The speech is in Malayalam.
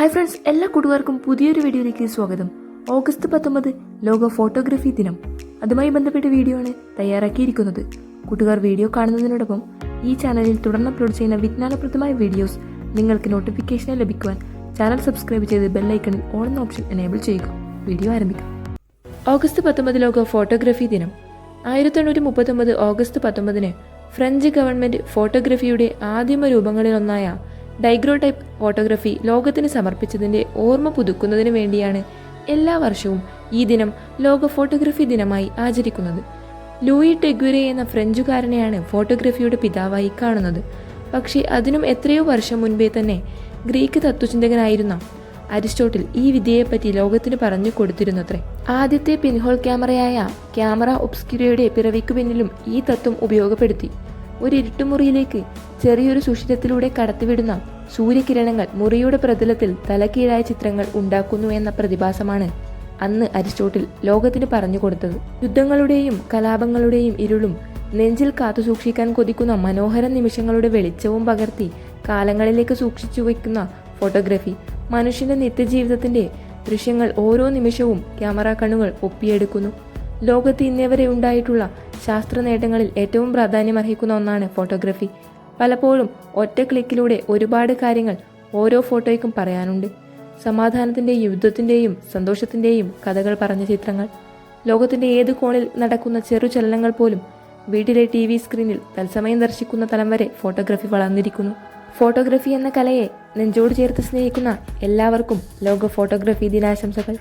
ഹായ് ഫ്രണ്ട്സ്, എല്ലാ കൂട്ടുകാർക്കും പുതിയൊരു വീഡിയോയിലേക്ക് സ്വാഗതം. ഓഗസ്റ്റ് 19 ലോക ഫോട്ടോഗ്രാഫി ദിനം. അതുമായി ബന്ധപ്പെട്ട വീഡിയോ ആണ് തയ്യാറാക്കിയിരിക്കുന്നത്. കൂട്ടുകാർ വീഡിയോ കാണുന്നതിനോടൊപ്പം ഈ ചാനലിൽ തുടർന്ന് അപ്ലോഡ് ചെയ്യുന്ന വിജ്ഞാനപ്രദമായ വീഡിയോസ് നിങ്ങൾക്ക് നോട്ടിഫിക്കേഷനായി ലഭിക്കുവാൻ ചാനൽ സബ്സ്ക്രൈബ് ചെയ്ത് ബെല്ലൈക്കണിൽ ഓൾ എന്ന ഓപ്ഷൻ എനേബിൾ ചെയ്യുക. വീഡിയോ ആരംഭിക്കാം. ഓഗസ്റ്റ് 19 ലോക ഫോട്ടോഗ്രാഫി ദിനം. 1839 ഓഗസ്റ്റ് 19 ഫ്രഞ്ച് ഗവൺമെന്റ് ഫോട്ടോഗ്രാഫിയുടെ ആദിമ രൂപങ്ങളിലൊന്നായ ഡൈഗ്രോടൈപ്പ് ഫോട്ടോഗ്രാഫി ലോകത്തിന് സമർപ്പിച്ചതിൻ്റെ ഓർമ്മ പുതുക്കുന്നതിന് വേണ്ടിയാണ് എല്ലാ വർഷവും ഈ ദിനം ലോക ഫോട്ടോഗ്രാഫി ദിനമായി ആചരിക്കുന്നത്. ലൂയി ടെഗ്യുരെ എന്ന ഫ്രഞ്ചുകാരനെയാണ് ഫോട്ടോഗ്രാഫിയുടെ പിതാവായി കാണുന്നത്. പക്ഷേ അതിനും എത്രയോ വർഷം മുൻപേ തന്നെ ഗ്രീക്ക് തത്വചിന്തകനായിരുന്ന അരിസ്റ്റോട്ടിൽ ഈ വിദ്യയെപ്പറ്റി ലോകത്തിന് പറഞ്ഞു കൊടുത്തിരുന്നത്രേ. ആദ്യത്തെ പിൻഹോൾ ക്യാമറയായ ക്യാമറ ഒബ്സ്ക്യൂരയുടെ പിറവിക്കു പിന്നിലും ഈ തത്വം ഉപയോഗപ്പെടുത്തി. ഒരു ഇരുട്ടുമുറിയിലേക്ക് ചെറിയൊരു സുഷിരത്തിലൂടെ കടത്തിവിടുന്ന സൂര്യകിരണങ്ങൾ മുറിയുടെ പ്രതലത്തിൽ തലകീഴായ ചിത്രങ്ങൾ ഉണ്ടാക്കുന്നു എന്ന പ്രതിഭാസമാണ് അന്ന് അരിസ്റ്റോട്ടിൽ ലോകത്തിന് പറഞ്ഞു കൊടുത്തത്. യുദ്ധങ്ങളുടെയും കലാപങ്ങളുടെയും ഇരുളും നെഞ്ചിൽ കാത്തുസൂക്ഷിക്കാൻ കൊതിക്കുന്ന മനോഹര നിമിഷങ്ങളുടെ വെളിച്ചവും പകർത്തി കാലങ്ങളിലേക്ക് സൂക്ഷിച്ചു വയ്ക്കുന്ന ഫോട്ടോഗ്രാഫി മനുഷ്യന്റെ നിത്യജീവിതത്തിന്റെ ദൃശ്യങ്ങൾ ഓരോ നിമിഷവും ക്യാമറ കണ്ണുകൾ ഒപ്പിയെടുക്കുന്നു. ലോകത്ത് ഇന്നേവരെ ഉണ്ടായിട്ടുള്ള ശാസ്ത്ര നേട്ടങ്ങളിൽ ഏറ്റവും പ്രാധാന്യമർഹിക്കുന്ന ഒന്നാണ് ഫോട്ടോഗ്രാഫി. പലപ്പോഴും ഒറ്റ ക്ലിക്കിലൂടെ ഒരുപാട് കാര്യങ്ങൾ ഓരോ ഫോട്ടോയ്ക്കും പറയാനുണ്ട്. സമാധാനത്തിൻ്റെയും യുദ്ധത്തിൻ്റെയും സന്തോഷത്തിൻ്റെയും കഥകൾ പറഞ്ഞ ചിത്രങ്ങൾ. ലോകത്തിൻ്റെ ഏത് കോണിൽ നടക്കുന്ന ചെറുചലനങ്ങൾ പോലും വീട്ടിലെ TV സ്ക്രീനിൽ തത്സമയം ദർശിക്കുന്ന തലം വരെ ഫോട്ടോഗ്രാഫി വളർന്നിരിക്കുന്നു. ഫോട്ടോഗ്രാഫി എന്ന കലയെ നെഞ്ചോട് ചേർത്ത് സ്നേഹിക്കുന്ന എല്ലാവർക്കും ലോക ഫോട്ടോഗ്രാഫി ദിനാശംസകൾ.